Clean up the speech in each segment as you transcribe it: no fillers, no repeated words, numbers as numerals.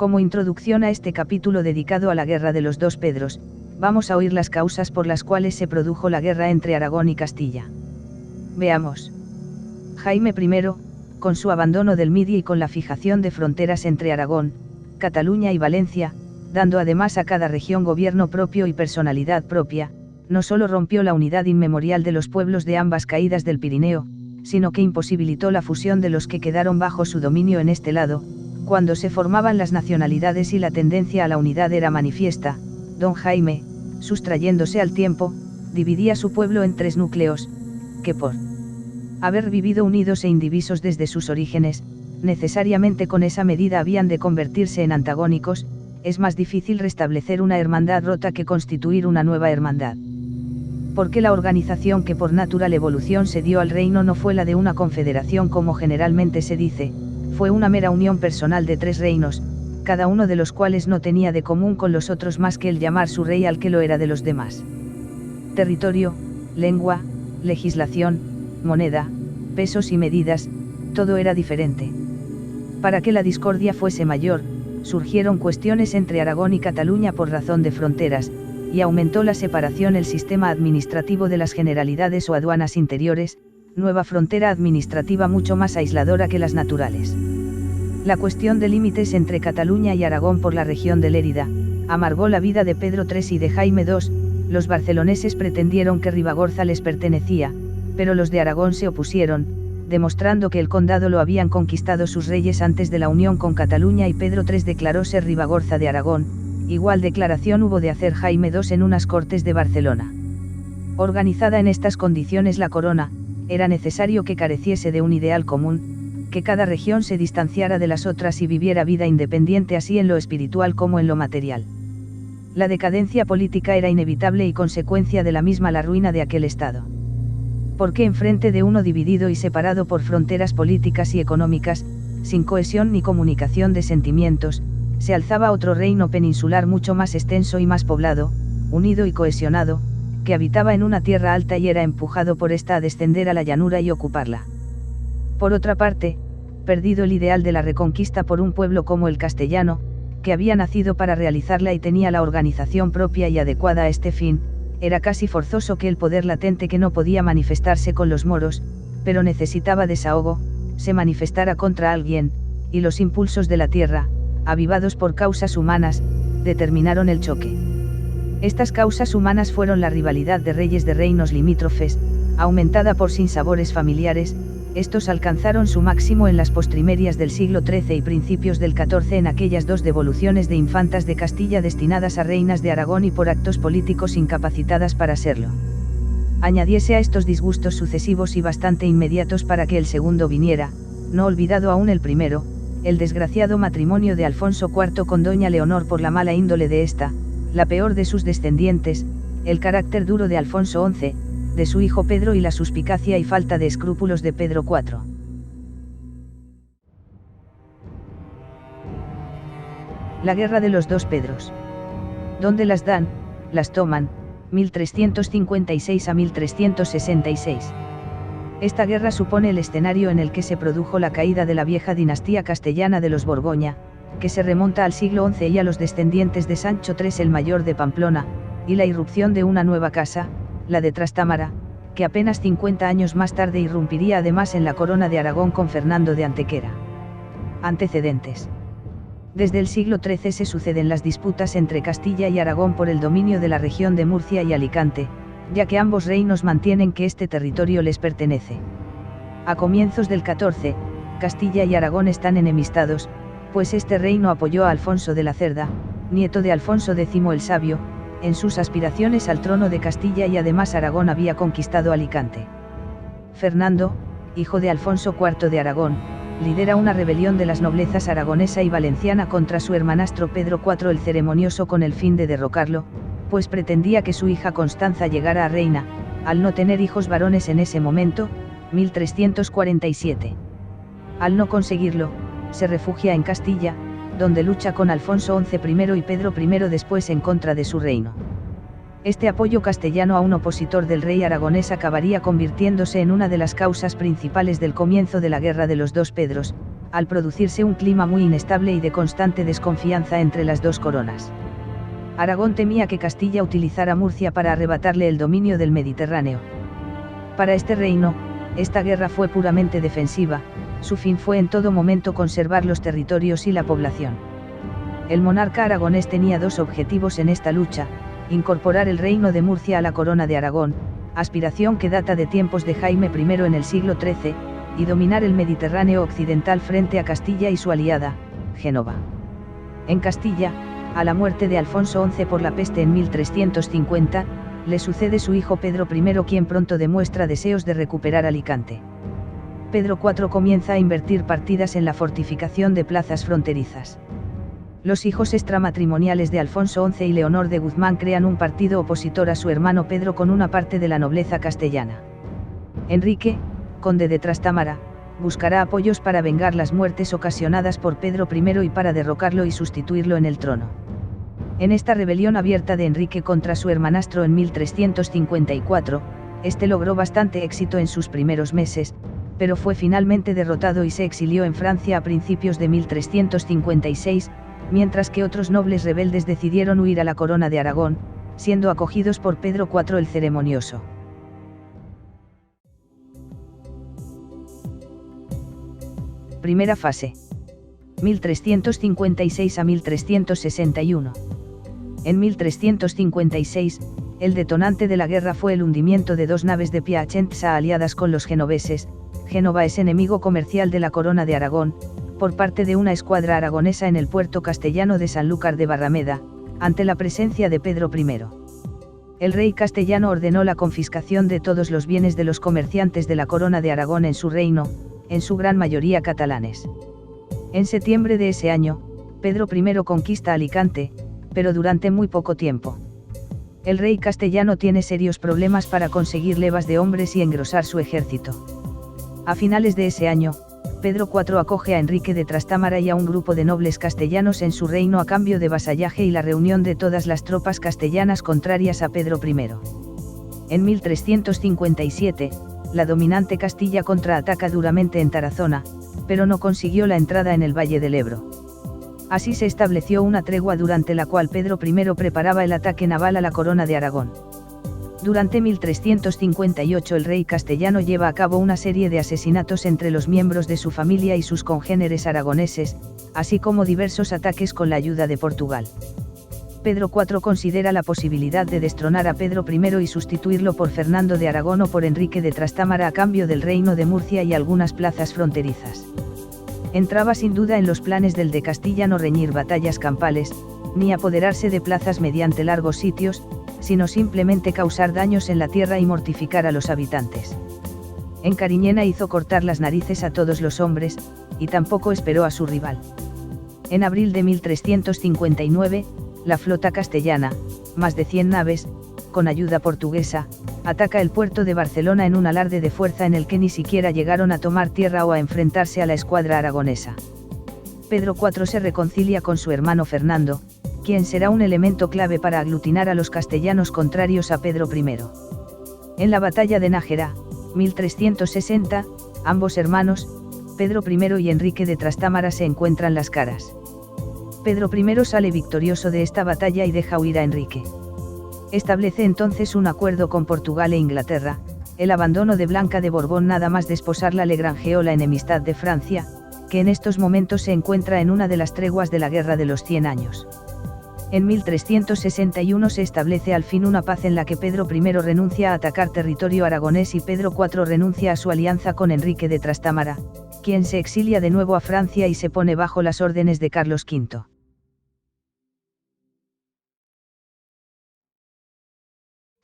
Como introducción a este capítulo dedicado a la Guerra de los Dos Pedros, vamos a oír las causas por las cuales se produjo la guerra entre Aragón y Castilla. Veamos. Jaime I, con su abandono del Midi y con la fijación de fronteras entre Aragón, Cataluña y Valencia, dando además a cada región gobierno propio y personalidad propia, no solo rompió la unidad inmemorial de los pueblos de ambas caídas del Pirineo, sino que imposibilitó la fusión de los que quedaron bajo su dominio en este lado. Cuando se formaban las nacionalidades y la tendencia a la unidad era manifiesta, don Jaime, sustrayéndose al tiempo, dividía su pueblo en tres núcleos, que por haber vivido unidos e indivisos desde sus orígenes, necesariamente con esa medida habían de convertirse en antagónicos. Es más difícil restablecer una hermandad rota que constituir una nueva hermandad. Porque la organización que por natural evolución se dio al reino no fue la de una confederación como generalmente se dice, fue una mera unión personal de tres reinos, cada uno de los cuales no tenía de común con los otros más que el llamar su rey al que lo era de los demás. Territorio, lengua, legislación, moneda, pesos y medidas, todo era diferente. Para que la discordia fuese mayor, surgieron cuestiones entre Aragón y Cataluña por razón de fronteras, y aumentó la separación el sistema administrativo de las generalidades o aduanas interiores, nueva frontera administrativa mucho más aisladora que las naturales. La cuestión de límites entre Cataluña y Aragón por la región de Lérida, amargó la vida de Pedro III y de Jaime II. Los barceloneses pretendieron que Ribagorza les pertenecía, pero los de Aragón se opusieron, demostrando que el condado lo habían conquistado sus reyes antes de la unión con Cataluña y Pedro III declaró ser Ribagorza de Aragón. Igual declaración hubo de hacer Jaime II en unas Cortes de Barcelona. Organizada en estas condiciones la corona, era necesario que careciese de un ideal común, que cada región se distanciara de las otras y viviera vida independiente así en lo espiritual como en lo material. La decadencia política era inevitable y consecuencia de la misma la ruina de aquel Estado. Porque enfrente de uno dividido y separado por fronteras políticas y económicas, sin cohesión ni comunicación de sentimientos, se alzaba otro reino peninsular mucho más extenso y más poblado, unido y cohesionado, que habitaba en una tierra alta y era empujado por esta a descender a la llanura y ocuparla. Por otra parte, perdido el ideal de la reconquista por un pueblo como el castellano, que había nacido para realizarla y tenía la organización propia y adecuada a este fin, era casi forzoso que el poder latente que no podía manifestarse con los moros, pero necesitaba desahogo, se manifestara contra alguien, y los impulsos de la tierra, avivados por causas humanas, determinaron el choque. Estas causas humanas fueron la rivalidad de reyes de reinos limítrofes, aumentada por sinsabores familiares. Estos alcanzaron su máximo en las postrimerias del siglo XIII y principios del XIV en aquellas dos devoluciones de infantas de Castilla destinadas a reinas de Aragón y por actos políticos incapacitadas para serlo. Añadiese a estos disgustos sucesivos y bastante inmediatos para que el segundo viniera, no olvidado aún el primero, el desgraciado matrimonio de Alfonso IV con doña Leonor por la mala índole de esta, la peor de sus descendientes, el carácter duro de Alfonso XI, de su hijo Pedro y la suspicacia y falta de escrúpulos de Pedro IV. La guerra de los dos Pedros. ¿Dónde las dan? Las toman, 1356 a 1366. Esta guerra supone el escenario en el que se produjo la caída de la vieja dinastía castellana de los Borgoña, que se remonta al siglo XI y a los descendientes de Sancho III el Mayor de Pamplona, y la irrupción de una nueva casa, la de Trastámara, que apenas 50 años más tarde irrumpiría además en la corona de Aragón con Fernando de Antequera. Antecedentes. Desde el siglo XIII se suceden las disputas entre Castilla y Aragón por el dominio de la región de Murcia y Alicante, ya que ambos reinos mantienen que este territorio les pertenece. A comienzos del XIV, Castilla y Aragón están enemistados, pues este reino apoyó a Alfonso de la Cerda, nieto de Alfonso X el Sabio, en sus aspiraciones al trono de Castilla, y además Aragón había conquistado Alicante. Fernando, hijo de Alfonso IV de Aragón, lidera una rebelión de las noblezas aragonesa y valenciana contra su hermanastro Pedro IV el Ceremonioso con el fin de derrocarlo, pues pretendía que su hija Constanza llegara a reina, al no tener hijos varones en ese momento, 1347. Al no conseguirlo, se refugia en Castilla, donde lucha con Alfonso XI primero y Pedro I después en contra de su reino. Este apoyo castellano a un opositor del rey aragonés acabaría convirtiéndose en una de las causas principales del comienzo de la Guerra de los Dos Pedros, al producirse un clima muy inestable y de constante desconfianza entre las dos coronas. Aragón temía que Castilla utilizara Murcia para arrebatarle el dominio del Mediterráneo. Para este reino, esta guerra fue puramente defensiva, su fin fue en todo momento conservar los territorios y la población. El monarca aragonés tenía dos objetivos en esta lucha: incorporar el reino de Murcia a la corona de Aragón, aspiración que data de tiempos de Jaime I en el siglo XIII, y dominar el Mediterráneo occidental frente a Castilla y su aliada, Génova. En Castilla, a la muerte de Alfonso XI por la peste en 1350, le sucede su hijo Pedro I, quien pronto demuestra deseos de recuperar Alicante. Pedro IV comienza a invertir partidas en la fortificación de plazas fronterizas. Los hijos extramatrimoniales de Alfonso XI y Leonor de Guzmán crean un partido opositor a su hermano Pedro con una parte de la nobleza castellana. Enrique, conde de Trastámara, buscará apoyos para vengar las muertes ocasionadas por Pedro I y para derrocarlo y sustituirlo en el trono. En esta rebelión abierta de Enrique contra su hermanastro en 1354, este logró bastante éxito en sus primeros meses, pero fue finalmente derrotado y se exilió en Francia a principios de 1356, mientras que otros nobles rebeldes decidieron huir a la corona de Aragón, siendo acogidos por Pedro IV el Ceremonioso. Primera fase. 1356 a 1361. En 1356, el detonante de la guerra fue el hundimiento de dos naves de Piacenza aliadas con los genoveses. Génova es enemigo comercial de la corona de Aragón, por parte de una escuadra aragonesa en el puerto castellano de Sanlúcar de Barrameda, ante la presencia de Pedro I. El rey castellano ordenó la confiscación de todos los bienes de los comerciantes de la corona de Aragón en su reino, en su gran mayoría catalanes. En septiembre de ese año, Pedro I conquista Alicante, pero durante muy poco tiempo. El rey castellano tiene serios problemas para conseguir levas de hombres y engrosar su ejército. A finales de ese año, Pedro IV acoge a Enrique de Trastámara y a un grupo de nobles castellanos en su reino a cambio de vasallaje y la reunión de todas las tropas castellanas contrarias a Pedro I. En 1357, la dominante Castilla contraataca duramente en Tarazona, pero no consiguió la entrada en el Valle del Ebro. Así se estableció una tregua durante la cual Pedro I preparaba el ataque naval a la corona de Aragón. Durante 1358 el rey castellano lleva a cabo una serie de asesinatos entre los miembros de su familia y sus congéneres aragoneses, así como diversos ataques con la ayuda de Portugal. Pedro IV considera la posibilidad de destronar a Pedro I y sustituirlo por Fernando de Aragón o por Enrique de Trastámara a cambio del reino de Murcia y algunas plazas fronterizas. Entraba sin duda en los planes del de Castilla no reñir batallas campales, ni apoderarse de plazas mediante largos sitios, sino simplemente causar daños en la tierra y mortificar a los habitantes. En Cariñena hizo cortar las narices a todos los hombres, y tampoco esperó a su rival. En abril de 1359, la flota castellana, más de 100 naves, con ayuda portuguesa, ataca el puerto de Barcelona en un alarde de fuerza en el que ni siquiera llegaron a tomar tierra o a enfrentarse a la escuadra aragonesa. Pedro IV se reconcilia con su hermano Fernando, quien será un elemento clave para aglutinar a los castellanos contrarios a Pedro I. En la batalla de Nájera, 1360, ambos hermanos, Pedro I y Enrique de Trastámara se encuentran las caras. Pedro I sale victorioso de esta batalla y deja huir a Enrique. Establece entonces un acuerdo con Portugal e Inglaterra. El abandono de Blanca de Borbón nada más desposarla le granjeó la enemistad de Francia, que en estos momentos se encuentra en una de las treguas de la Guerra de los 100 años. En 1361 se establece al fin una paz en la que Pedro I renuncia a atacar territorio aragonés y Pedro IV renuncia a su alianza con Enrique de Trastámara, quien se exilia de nuevo a Francia y se pone bajo las órdenes de Carlos V.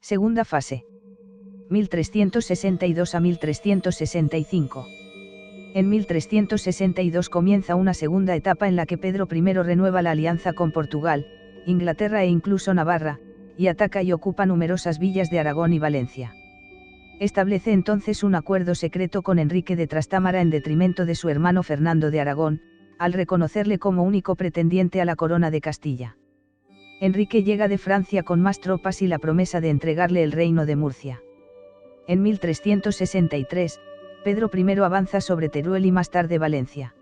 Segunda fase. 1362 a 1365. En 1362 comienza una segunda etapa en la que Pedro I renueva la alianza con Portugal, Inglaterra e incluso Navarra, y ataca y ocupa numerosas villas de Aragón y Valencia. Establece entonces un acuerdo secreto con Enrique de Trastámara en detrimento de su hermano Fernando de Aragón, al reconocerle como único pretendiente a la corona de Castilla. Enrique llega de Francia con más tropas y la promesa de entregarle el reino de Murcia. En 1363, Pedro I avanza sobre Teruel y más tarde Valencia.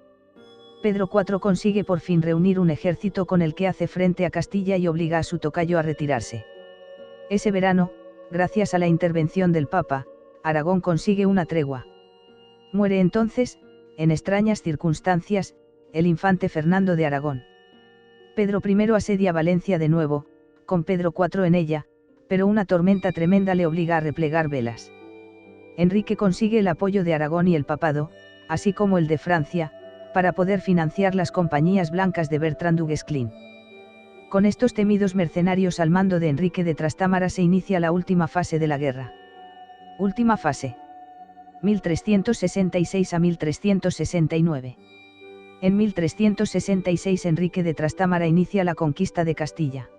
Pedro IV consigue por fin reunir un ejército con el que hace frente a Castilla y obliga a su tocayo a retirarse. Ese verano, gracias a la intervención del Papa, Aragón consigue una tregua. Muere entonces, en extrañas circunstancias, el infante Fernando de Aragón. Pedro I asedia Valencia de nuevo, con Pedro IV en ella, pero una tormenta tremenda le obliga a replegar velas. Enrique consigue el apoyo de Aragón y el papado, así como el de Francia, para poder financiar las compañías blancas de Bertrand du Guesclin. Con estos temidos mercenarios al mando de Enrique de Trastámara se inicia la última fase de la guerra. Última fase. 1366 a 1369. En 1366 Enrique de Trastámara inicia la conquista de Castilla.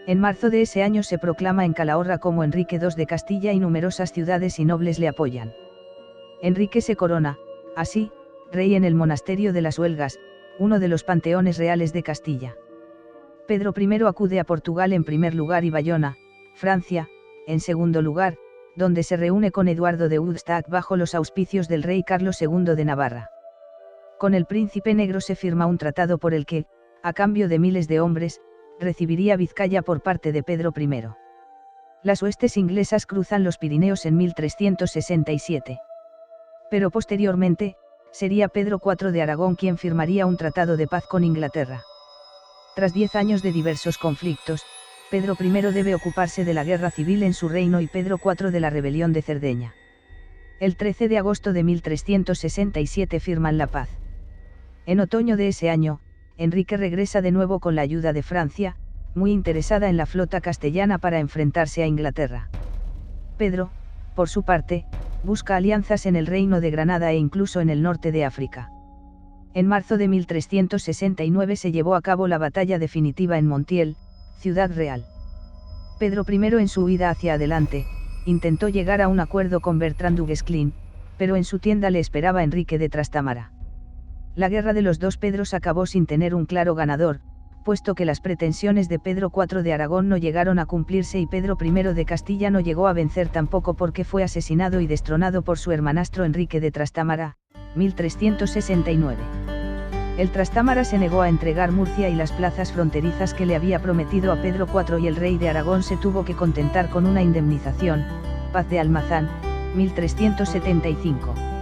En marzo de ese año se proclama en Calahorra como Enrique II de Castilla y numerosas ciudades y nobles le apoyan. Enrique se corona, así, rey en el monasterio de las Huelgas, uno de los panteones reales de Castilla. Pedro I acude a Portugal en primer lugar y Bayona, Francia, en segundo lugar, donde se reúne con Eduardo de Woodstock bajo los auspicios del rey Carlos II de Navarra. Con el príncipe negro se firma un tratado por el que, a cambio de miles de hombres, recibiría Vizcaya por parte de Pedro I. Las huestes inglesas cruzan los Pirineos en 1367. Pero posteriormente, sería Pedro IV de Aragón quien firmaría un tratado de paz con Inglaterra. Tras 10 años de diversos conflictos, Pedro I debe ocuparse de la guerra civil en su reino y Pedro IV de la rebelión de Cerdeña. El 13 de agosto de 1367 firman la paz. En otoño de ese año, Enrique regresa de nuevo con la ayuda de Francia, muy interesada en la flota castellana para enfrentarse a Inglaterra. Pedro, por su parte, busca alianzas en el Reino de Granada e incluso en el norte de África. En marzo de 1369 se llevó a cabo la batalla definitiva en Montiel, Ciudad Real. Pedro I en su huida hacia adelante, intentó llegar a un acuerdo con Bertrand du Guesclin, pero en su tienda le esperaba Enrique de Trastámara. La guerra de los dos Pedros acabó sin tener un claro ganador, puesto que las pretensiones de Pedro IV de Aragón no llegaron a cumplirse y Pedro I de Castilla no llegó a vencer tampoco porque fue asesinado y destronado por su hermanastro Enrique de Trastámara, 1369. El Trastámara se negó a entregar Murcia y las plazas fronterizas que le había prometido a Pedro IV y el rey de Aragón se tuvo que contentar con una indemnización, Paz de Almazán, 1375.